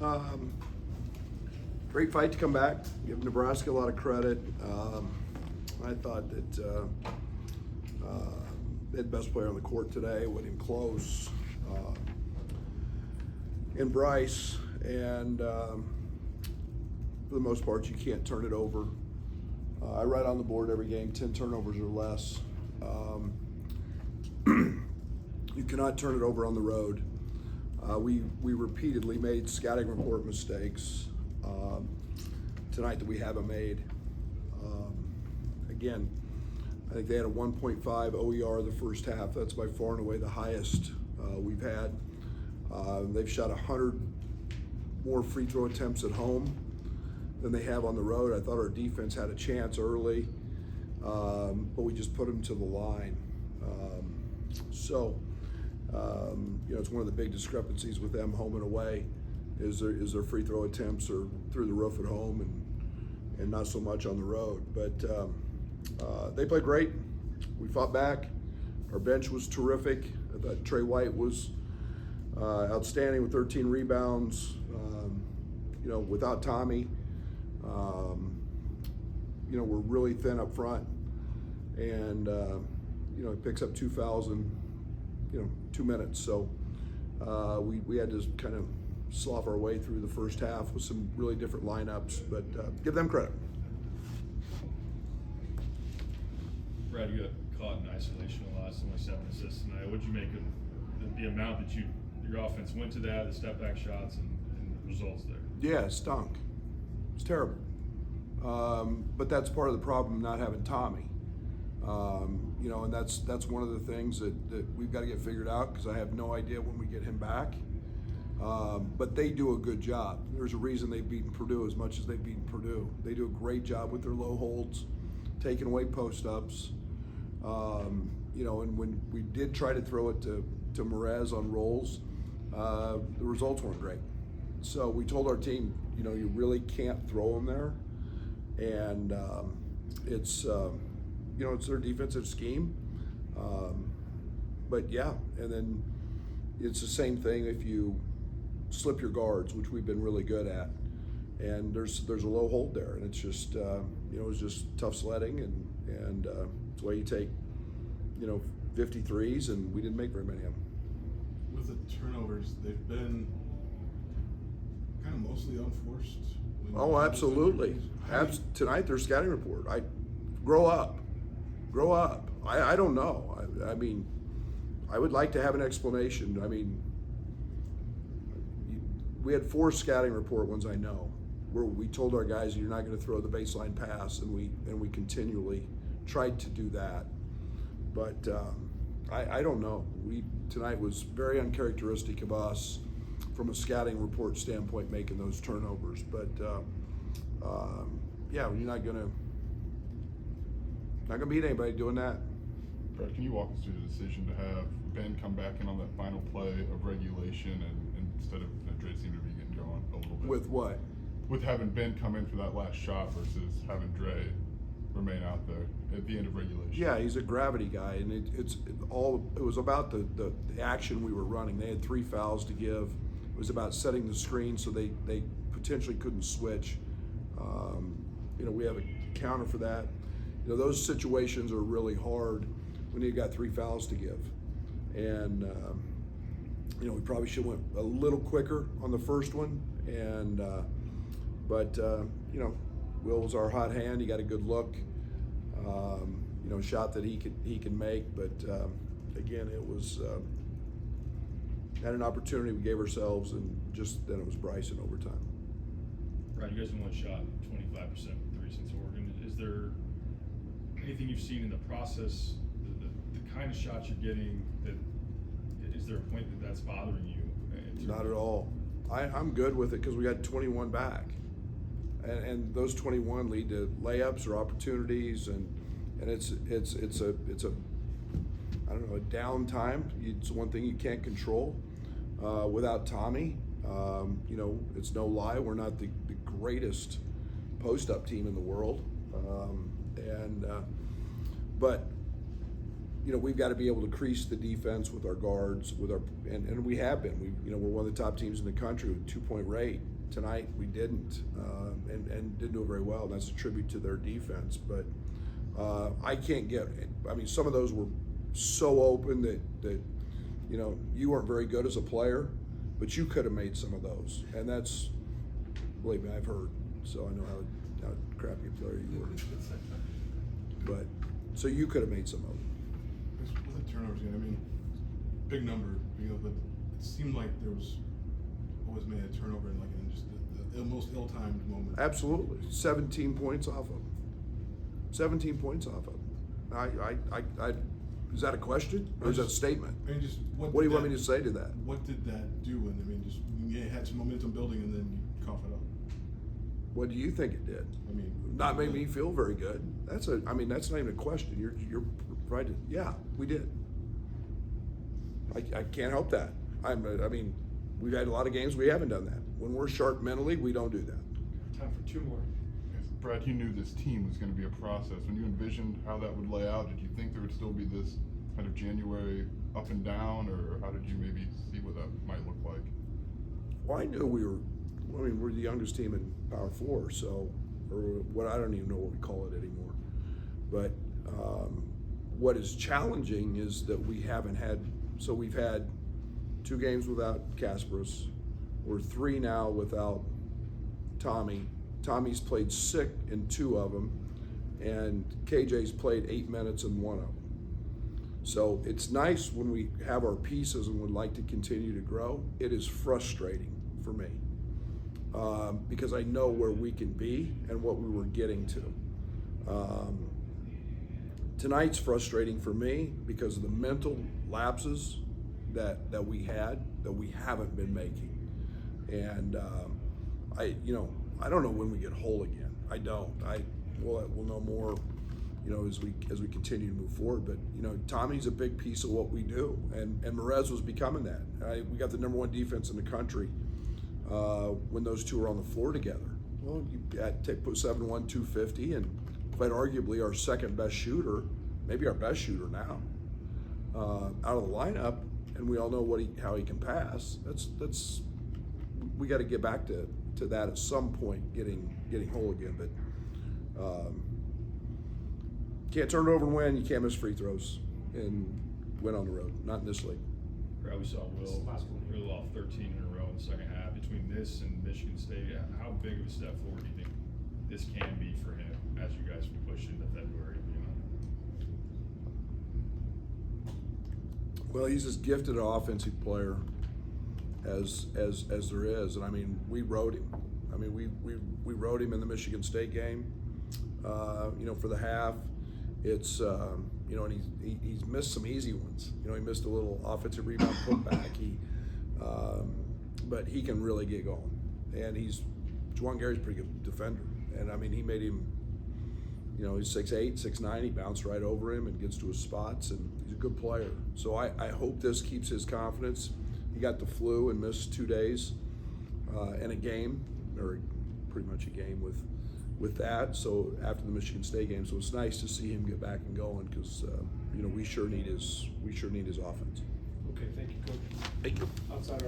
Um, Great fight to come back. Give Nebraska a lot of credit. I thought that they had the best player on the court today, William Close, and Bryce. And for the most part, you can't turn it over. I write on the board every game, 10 turnovers or less. You cannot turn it over on the road. We repeatedly made scouting report mistakes tonight that we haven't made. Again, I think they had a 1.5 OER the first half. That's by far and away the highest we've had. They've shot 100 more free throw attempts at home than they have on the road. I thought our defense had a chance early, but we just put them to the line. It's one of the big discrepancies with them home and away is their free throw attempts are through the roof at home and not so much on the road. But they played great. We fought back. Our bench was terrific. I thought Trey White was outstanding with 13 rebounds. Without Tommy, we're really thin up front, and he picks up 2 fouls in 2 minutes. So we had to kind of slough our way through the first half with some really different lineups, but give them credit. Brad, you got caught in isolation a lot, only 7 assists tonight. What'd you make of the amount that your offense went to that, the step back shots and the results there? Yeah, it stunk. It's terrible. But that's part of the problem, not having Tommy. And that's one of the things that we've got to get figured out, because I have no idea when we get him back. But they do a good job. There's a reason they've beaten Purdue as much as they've beaten Purdue. They do a great job with their low holds, taking away post-ups. And when we did try to throw it to Merez on rolls, the results weren't great. So we told our team, you really can't throw them there. And it's their defensive scheme. But yeah, and then it's the same thing if you slip your guards, which we've been really good at. And there's a low hold there, and it's just it's just tough sledding, and it's why you take 53s, and we didn't make very many of them. With the turnovers, they've been kind of mostly unforced. Oh, absolutely. Tonight, their scouting report. Grow up. I don't know. I mean, I would like to have an explanation. I mean, we had 4 scouting report ones I know, where we told our guys you're not going to throw the baseline pass, and we continually tried to do that. But I don't know. Tonight was very uncharacteristic of us from a scouting report standpoint, making those turnovers. But you're not gonna beat anybody doing that. Brad, can you walk us through the decision to have Ben come back in on that final play of regulation, and instead of Dre seemed to be getting going a little bit? With what? With having Ben come in for that last shot versus having Dre remain out there at the end of regulation. Yeah, he's a gravity guy, and it was about the action we were running. They had 3 fouls to give. It was about setting the screen so they potentially couldn't switch. We have a counter for that. Those situations are really hard when you've got 3 fouls to give. And we probably should have went a little quicker on the first one. And Will was our hot hand. He got a good look. Shot that he can make. But again, it was had an opportunity we gave ourselves, and just then it was Bryce in overtime. Right, you guys have only shot 25% from 3 since Oregon. Is there anything you've seen in the process, the kind of shots you're getting, is there a point that's bothering you? Not at all. I'm good with it, because we got 21 back, and those 21 lead to layups or opportunities, and it's a I don't know, a downtime. It's one thing you can't control. Without Tommy, it's no lie, we're not the greatest post-up team in the world, but you know, we've got to be able to crease the defense with our guards, and we have been. We're one of the top teams in the country with 2-point rate. Tonight we didn't, and didn't do it very well. And that's a tribute to their defense. But I can't get. I mean, some of those were so open that you know, you weren't very good as a player, but you could have made some of those. And that's, believe me, I've heard. So I know how crappy a player you were. But so you could have made some of them. With the turnovers, I mean, big number, you know, but it seemed like there was always made a turnover in just the most ill-timed moment. Absolutely, 17 points off of them. 17 points off of them. I is that a question or is that a statement? I mean, just What do you want me to say to that? What did that do? And I mean, just you had some momentum building, and then you cough it up. What do you think it did? I mean, Not made me feel very good. That's not even a question. You're right. Yeah, we did. I can't help that. I mean, we've had a lot of games we haven't done that. When we're sharp mentally, we don't do that. Time for 2 more. Brad, you knew this team was going to be a process. When you envisioned how that would lay out, did you think there would still be this kind of January up and down, or how did you maybe see what that might look like? Well, I knew we're the youngest team in Power 4, so, or what, I don't even know what we call it anymore. But what is challenging is that we haven't had, so we've had 2 games without Kasparas. We're 3 now without Tommy. Tommy's played sick in 2 of them, and KJ's played 8 minutes in 1 of them. So it's nice when we have our pieces and would like to continue to grow. It is frustrating for me because I know where we can be and what we were getting to. Tonight's frustrating for me because of the mental lapses that we had that we haven't been making, and I don't know when we get whole again. I don't. We'll know more, you know, as we continue to move forward. But you know, Tommy's a big piece of what we do, and Merez was becoming that. We got the #1 defense in the country when those 2 were on the floor together. Well, you put 7'1", 250, and quite arguably our second best shooter, maybe our best shooter now, out of the lineup, and we all know how he can pass. That's we got to get back to that at some point, getting whole again. But can't turn it over and win. You can't miss free throws and win on the road. Not in this league. Brad, we saw Will reel off 13 in a row in the second half. Between this and Michigan State, how big of a step forward do you think this can be for him as you guys push into February? Well, he's as gifted an offensive player as there is, and I mean, we rode him. I mean, we rode him in the Michigan State game. For the half, it's and he's missed some easy ones. You know, he missed a little offensive rebound putback. But he can really get going, and Juwan Gary's a pretty good defender, and I mean, he made him. You know, he's 6'8", 6'9". He bounced right over him and gets to his spots, and he's a good player. So I hope this keeps his confidence. He got the flu and missed 2 days and a game, or pretty much a game with that. So after the Michigan State game, so it's nice to see him get back and going because we sure need his offense. Okay, thank you, Coach. Thank you. Outside